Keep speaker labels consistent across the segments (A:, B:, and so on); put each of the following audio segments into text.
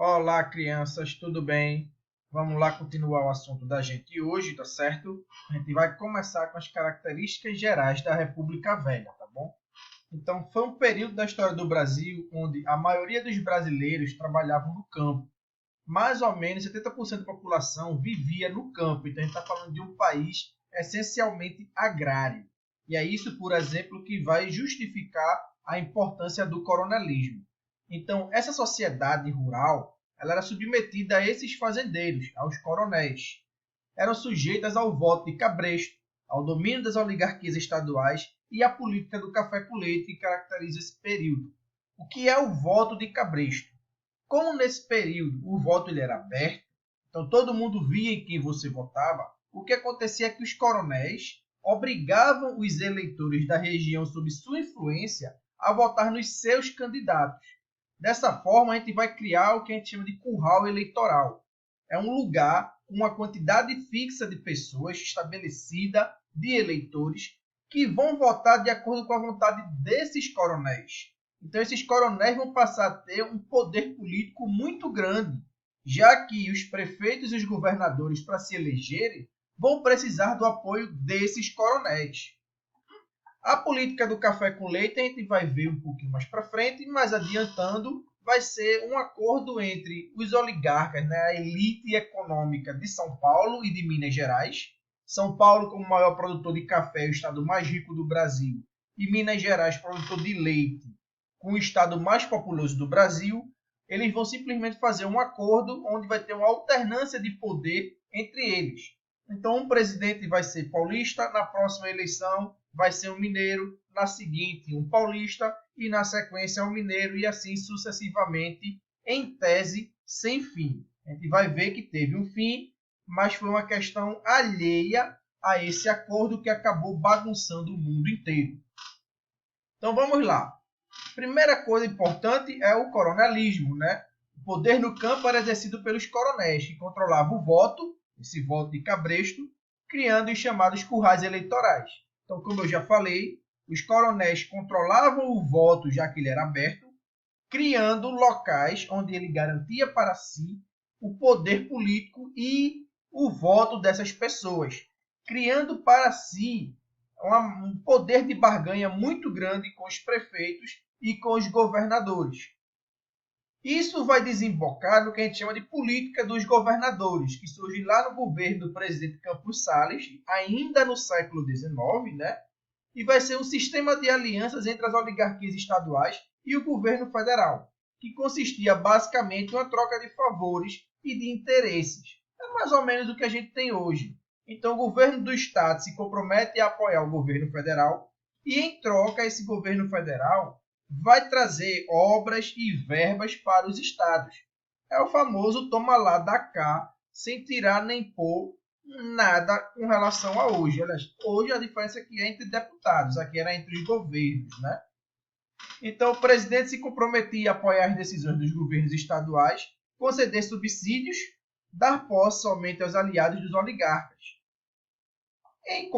A: Olá, crianças, tudo bem? Vamos lá continuar o assunto da gente hoje, tá certo? A gente vai começar com as características gerais da República Velha, tá bom? Então, foi um período da história do Brasil onde a maioria dos brasileiros trabalhavam no campo. Mais ou menos 70% da população vivia no campo. Então, a gente está falando de um país essencialmente agrário. E é isso, por exemplo, que vai justificar a importância do coronelismo. Então, essa sociedade rural ela era submetida a esses fazendeiros, aos coronéis. Eram sujeitas ao voto de cabresto, ao domínio das oligarquias estaduais e à política do café com leite que caracteriza esse período. O que é o voto de cabresto? Como nesse período o voto ele era aberto, então todo mundo via em quem você votava, o que acontecia é que os coronéis obrigavam os eleitores da região sob sua influência a votar nos seus candidatos. Dessa forma, a gente vai criar o que a gente chama de curral eleitoral. É um lugar com uma quantidade fixa de pessoas estabelecida, de eleitores, que vão votar de acordo com a vontade desses coronéis. Então, esses coronéis vão passar a ter um poder político muito grande, já que os prefeitos e os governadores, para se elegerem, vão precisar do apoio desses coronéis. A política do café com leite a gente vai ver um pouquinho mais para frente, mas adiantando, vai ser um acordo entre os oligarcas, né, a elite econômica de São Paulo e de Minas Gerais. São Paulo como maior produtor de café, o estado mais rico do Brasil, e Minas Gerais, produtor de leite, com o estado mais populoso do Brasil. Eles vão simplesmente fazer um acordo onde vai ter uma alternância de poder entre eles. Então, um presidente vai ser paulista, na próxima eleição vai ser um mineiro, na seguinte um paulista e na sequência um mineiro e assim sucessivamente, em tese sem fim. A gente vai ver que teve um fim, mas foi uma questão alheia a esse acordo que acabou bagunçando o mundo inteiro. Então vamos lá. Primeira coisa importante é o coronelismo, né? O poder no campo era exercido pelos coronéis, que controlavam o voto, esse voto de cabresto, criando os chamados currais eleitorais. Então, como eu já falei, os coronéis controlavam o voto, já que ele era aberto, criando locais onde ele garantia para si o poder político e o voto dessas pessoas, criando para si um poder de barganha muito grande com os prefeitos e com os governadores. Isso vai desembocar no que a gente chama de política dos governadores, que surge lá no governo do presidente Campos Salles, ainda no século XIX, né? E vai ser um sistema de alianças entre as oligarquias estaduais e o governo federal, que consistia basicamente em uma troca de favores e de interesses. É mais ou menos o que a gente tem hoje. Então, o governo do estado se compromete a apoiar o governo federal e, em troca, esse governo federal vai trazer obras e verbas para os estados. É o famoso toma lá, dá cá, sem tirar nem pôr nada com relação a hoje. Hoje a diferença aqui é entre deputados, aqui era entre os governos, né? Então, o presidente se comprometia a apoiar as decisões dos governos estaduais, conceder subsídios, dar posse somente aos aliados dos oligarcas. Em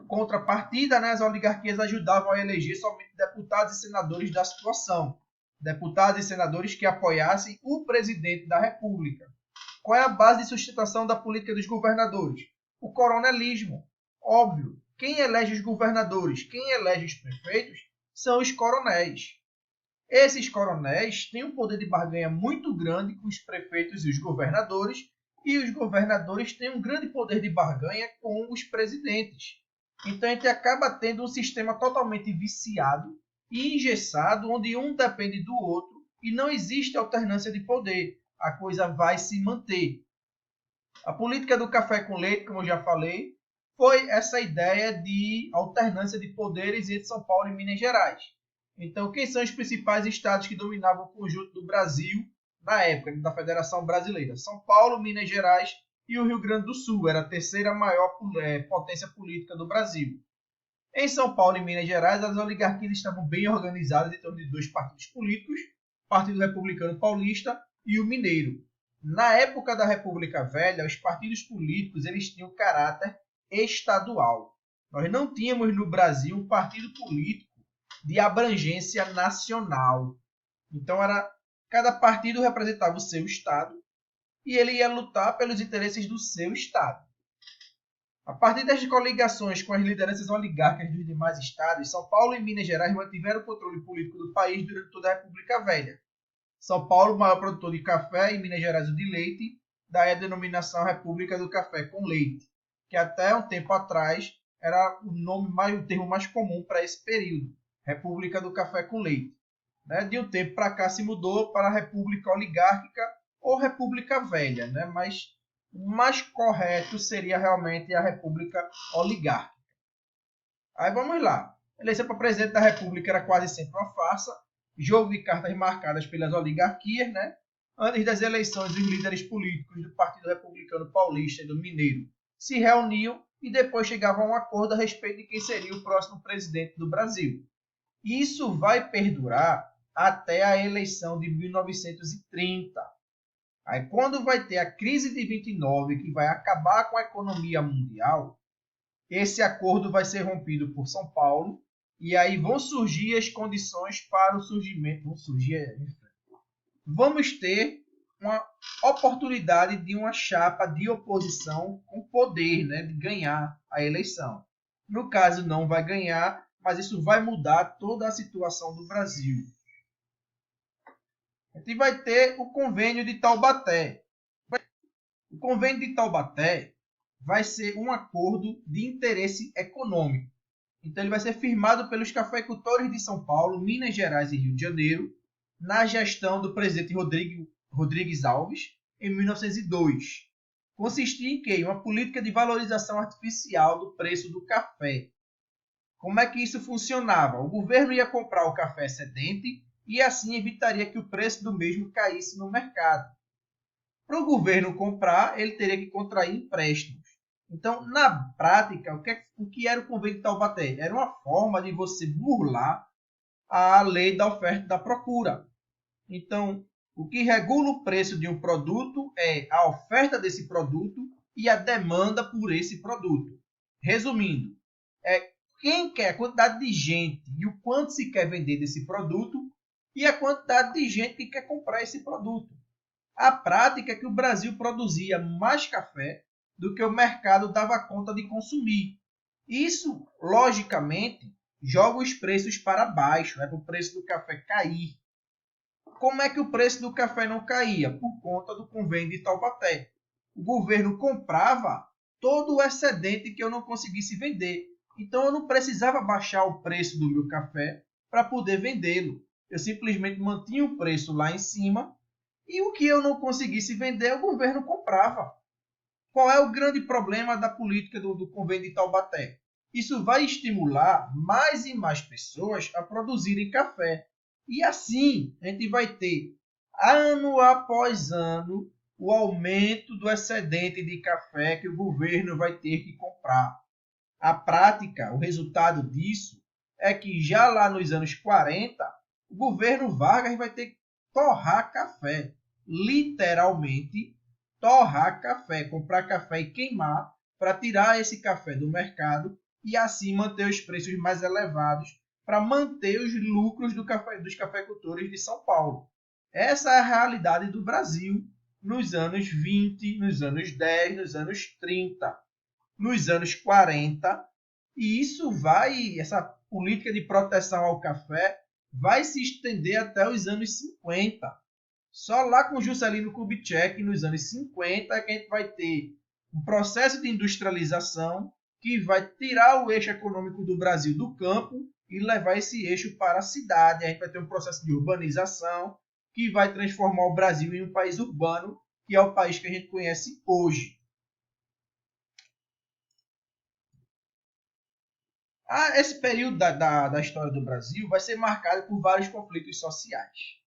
A: contrapartida, né, as oligarquias ajudavam a eleger somente deputados e senadores da situação, deputados e senadores que apoiassem o presidente da República. Qual é a base de sustentação da política dos governadores? O coronelismo. Óbvio, quem elege os governadores, quem elege os prefeitos, são os coronéis. Esses coronéis têm um poder de barganha muito grande com os prefeitos e os governadores, e os governadores têm um grande poder de barganha com os presidentes. Então a gente acaba tendo um sistema totalmente viciado e engessado, onde um depende do outro e não existe alternância de poder. A coisa vai se manter. A política do café com leite, como eu já falei, foi essa ideia de alternância de poderes entre São Paulo e Minas Gerais. Então, quem são os principais estados que dominavam o conjunto do Brasil na época da Federação Brasileira? São Paulo, Minas Gerais e o Rio Grande do Sul. Era a terceira maior potência política do Brasil. Em São Paulo e Minas Gerais, as oligarquias estavam bem organizadas em torno de dois partidos políticos, o Partido Republicano Paulista e o Mineiro. Na época da República Velha, os partidos políticos eles tinham caráter estadual. Nós não tínhamos no Brasil um partido político de abrangência nacional. Então, era Cada partido representava o seu estado e ele ia lutar pelos interesses do seu estado. A partir das coligações com as lideranças oligárquicas dos demais estados, São Paulo e Minas Gerais mantiveram o controle político do país durante toda a República Velha. São Paulo, o maior produtor de café, e Minas Gerais o de leite, daí a denominação República do Café com Leite, que até um tempo atrás era o termo mais comum para esse período, República do Café com Leite. De um tempo para cá se mudou para a República Oligárquica ou República Velha, mas o mais correto seria realmente a República Oligárquica. Aí vamos lá. A eleição para presidente da República era quase sempre uma farsa, jogo de cartas marcadas pelas oligarquias. Antes das eleições, os líderes políticos do Partido Republicano Paulista e do Mineiro se reuniam e depois chegavam a um acordo a respeito de quem seria o próximo presidente do Brasil. Isso vai perdurar até a eleição de 1930. Aí, quando vai ter a crise de 29, que vai acabar com a economia mundial, esse acordo vai ser rompido por São Paulo e aí vão surgir as condições para o surgimento. Vamos ter uma oportunidade de uma chapa de oposição com poder, de ganhar a eleição. No caso, não vai ganhar, mas isso vai mudar toda a situação do Brasil. A gente vai ter o Convênio de Taubaté. O Convênio de Taubaté vai ser um acordo de interesse econômico. Então, ele vai ser firmado pelos cafeicultores de São Paulo, Minas Gerais e Rio de Janeiro, na gestão do presidente Rodrigues Alves, em 1902. Consistia em quê? Uma política de valorização artificial do preço do café. Como é que isso funcionava? O governo ia comprar o café excedente e assim evitaria que o preço do mesmo caísse no mercado. Para o governo comprar, ele teria que contrair empréstimos. Então, na prática, o que era o Convênio de Taubaté? Era uma forma de você burlar a lei da oferta e da procura. Então, o que regula o preço de um produto é a oferta desse produto e a demanda por esse produto. Resumindo, quem quer, a quantidade de gente e o quanto se quer vender desse produto e a quantidade de gente que quer comprar esse produto. A prática é que o Brasil produzia mais café do que o mercado dava conta de consumir. Isso, logicamente, joga os preços para baixo, para o preço do café cair. Como é que o preço do café não caía? Por conta do Convênio de Taubaté. O governo comprava todo o excedente que eu não conseguisse vender. Então, eu não precisava baixar o preço do meu café para poder vendê-lo. Eu simplesmente mantinha o preço lá em cima e o que eu não conseguisse vender, o governo comprava. Qual é o grande problema da política do Convênio de Taubaté? Isso vai estimular mais e mais pessoas a produzirem café. E assim, a gente vai ter, ano após ano, o aumento do excedente de café que o governo vai ter que comprar. A prática, o resultado disso, é que já lá nos anos 40, o governo Vargas vai ter que torrar café. Literalmente, torrar café, comprar café e queimar para tirar esse café do mercado e assim manter os preços mais elevados para manter os lucros dos cafeicultores de São Paulo. Essa é a realidade do Brasil nos anos 20, nos anos 10, nos anos 30, nos anos 40. E essa política de proteção ao café vai se estender até os anos 50. Só lá com Juscelino Kubitschek, nos anos 50, que a gente vai ter um processo de industrialização que vai tirar o eixo econômico do Brasil do campo e levar esse eixo para a cidade. A gente vai ter um processo de urbanização que vai transformar o Brasil em um país urbano, que é o país que a gente conhece hoje. Esse período da história do Brasil vai ser marcado por vários conflitos sociais.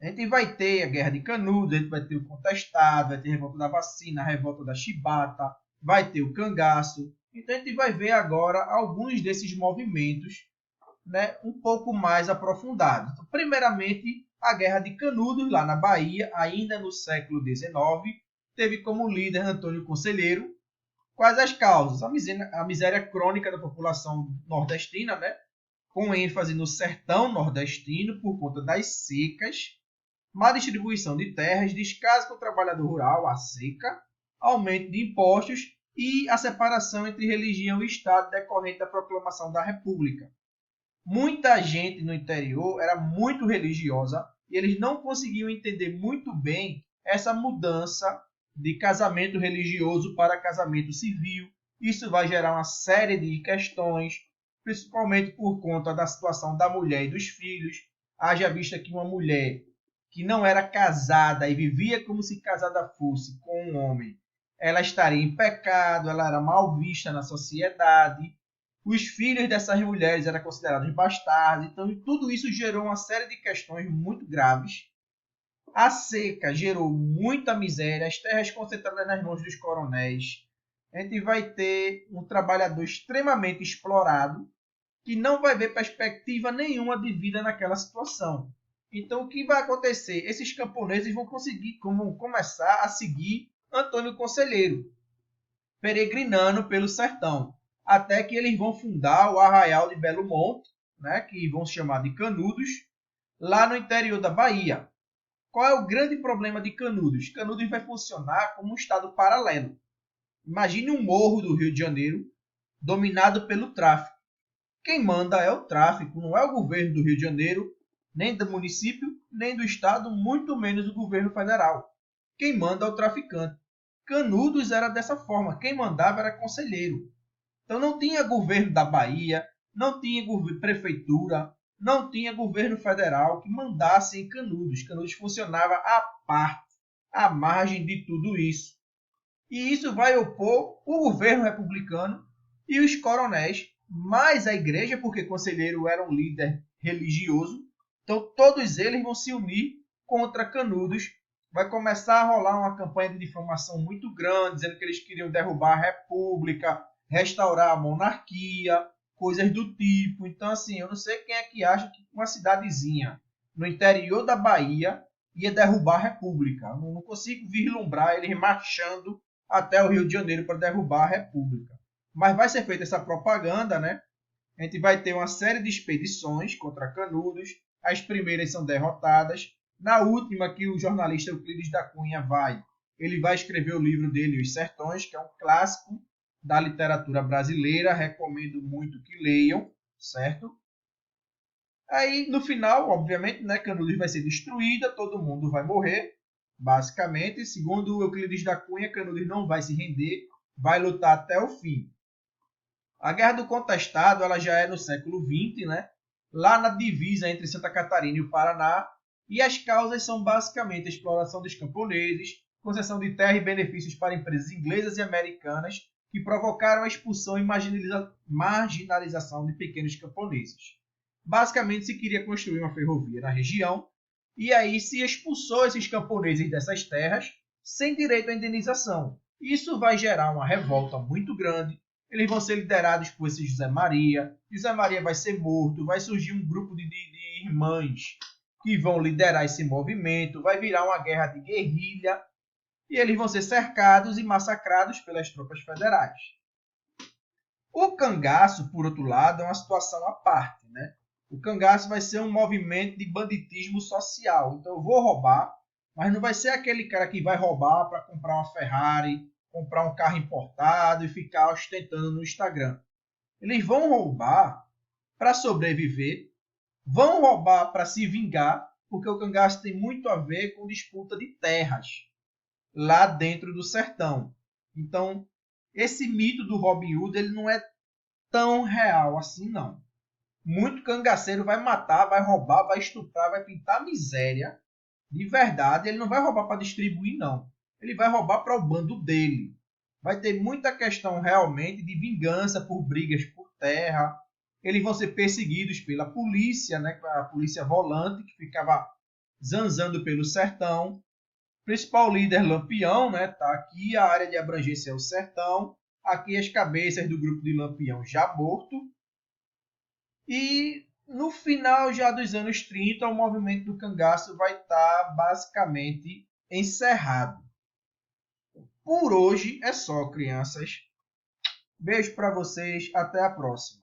A: A gente vai ter a Guerra de Canudos, a gente vai ter o Contestado, vai ter a Revolta da Vacina, a Revolta da Chibata, vai ter o Cangaço. Então a gente vai ver agora alguns desses movimentos um pouco mais aprofundados. Então, primeiramente, a Guerra de Canudos, lá na Bahia, ainda no século XIX, teve como líder Antônio Conselheiro. Quais as causas? A miséria crônica da população nordestina, com ênfase no sertão nordestino por conta das secas. má distribuição de terras, descaso com o trabalhador rural, a seca, aumento de impostos e a separação entre religião e Estado decorrente da proclamação da República. Muita gente no interior era muito religiosa e eles não conseguiam entender muito bem essa mudança de casamento religioso para casamento civil. Isso vai gerar uma série de questões, principalmente por conta da situação da mulher e dos filhos. Haja vista que uma mulher que não era casada e vivia como se casada fosse com um homem, ela estaria em pecado, ela era mal vista na sociedade. Os filhos dessas mulheres eram considerados bastardos. Então, tudo isso gerou uma série de questões muito graves. A seca gerou muita miséria, as terras concentradas nas mãos dos coronéis. A gente vai ter um trabalhador extremamente explorado, que não vai ver perspectiva nenhuma de vida naquela situação. Então, o que vai acontecer? Esses camponeses vão começar a seguir Antônio Conselheiro, peregrinando pelo sertão, até que eles vão fundar o Arraial de Belo Monte, né, que vão se chamar de Canudos, lá no interior da Bahia. Qual é o grande problema de Canudos? Canudos vai funcionar como um estado paralelo. Imagine um morro do Rio de Janeiro dominado pelo tráfico. Quem manda é o tráfico, não é o governo do Rio de Janeiro, nem do município, nem do estado, muito menos o governo federal. Quem manda é o traficante. Canudos era dessa forma, quem mandava era conselheiro. Então não tinha governo da Bahia, não tinha prefeitura, não tinha governo federal que mandasse em Canudos. Canudos funcionava à parte, à margem de tudo isso. E isso vai opor o governo republicano e os coronéis, mais a igreja, porque conselheiro era um líder religioso. Então todos eles vão se unir contra Canudos. Vai começar a rolar uma campanha de difamação muito grande, dizendo que eles queriam derrubar a república, restaurar a monarquia, coisas do tipo. Então, assim, eu não sei quem é que acha que uma cidadezinha no interior da Bahia ia derrubar a república. Eu não consigo vislumbrar eles marchando até o Rio de Janeiro para derrubar a república. Mas vai ser feita essa propaganda, né? A gente vai ter uma série de expedições contra Canudos. As primeiras são derrotadas. Na última, que o jornalista Euclides da Cunha ele vai escrever o livro dele, Os Sertões, que é um clássico da literatura brasileira. Recomendo muito que leiam, certo? Aí, no final, obviamente, né, Canudos vai ser destruída, todo mundo vai morrer, basicamente. Segundo Euclides da Cunha, Canudos não vai se render, vai lutar até o fim. A Guerra do Contestado ela já é no século XX, né? Lá na divisa entre Santa Catarina e o Paraná, e as causas são basicamente a exploração dos camponeses, concessão de terra e benefícios para empresas inglesas e americanas que provocaram a expulsão e marginalização de pequenos camponeses. Basicamente se queria construir uma ferrovia na região, e aí se expulsou esses camponeses dessas terras sem direito à indenização. Isso vai gerar uma revolta muito grande. Eles vão ser liderados por esse José Maria. José Maria vai ser morto, vai surgir um grupo de irmãs que vão liderar esse movimento, vai virar uma guerra de guerrilha e eles vão ser cercados e massacrados pelas tropas federais. O cangaço, por outro lado, é uma situação à parte, né? O cangaço vai ser um movimento de banditismo social. Então eu vou roubar, mas não vai ser aquele cara que vai roubar para comprar uma Ferrari, comprar um carro importado e ficar ostentando no Instagram. Eles vão roubar para sobreviver, vão roubar para se vingar, porque o cangaço tem muito a ver com disputa de terras lá dentro do sertão. Então, esse mito do Robin Hood ele não é tão real assim, não. Muito cangaceiro vai matar, vai roubar, vai estuprar, vai pintar miséria. De verdade, ele não vai roubar para distribuir, não. Ele vai roubar para o bando dele. Vai ter muita questão realmente de vingança por brigas por terra. Eles vão ser perseguidos pela polícia, né? A polícia volante que ficava zanzando pelo sertão. O principal líder Lampião, né? Tá aqui, a área de abrangência é o sertão. Aqui as cabeças do grupo de Lampião já morto. E no final já dos anos 30, o movimento do cangaço vai estar basicamente encerrado. Por hoje é só, crianças. Beijo para vocês, até a próxima.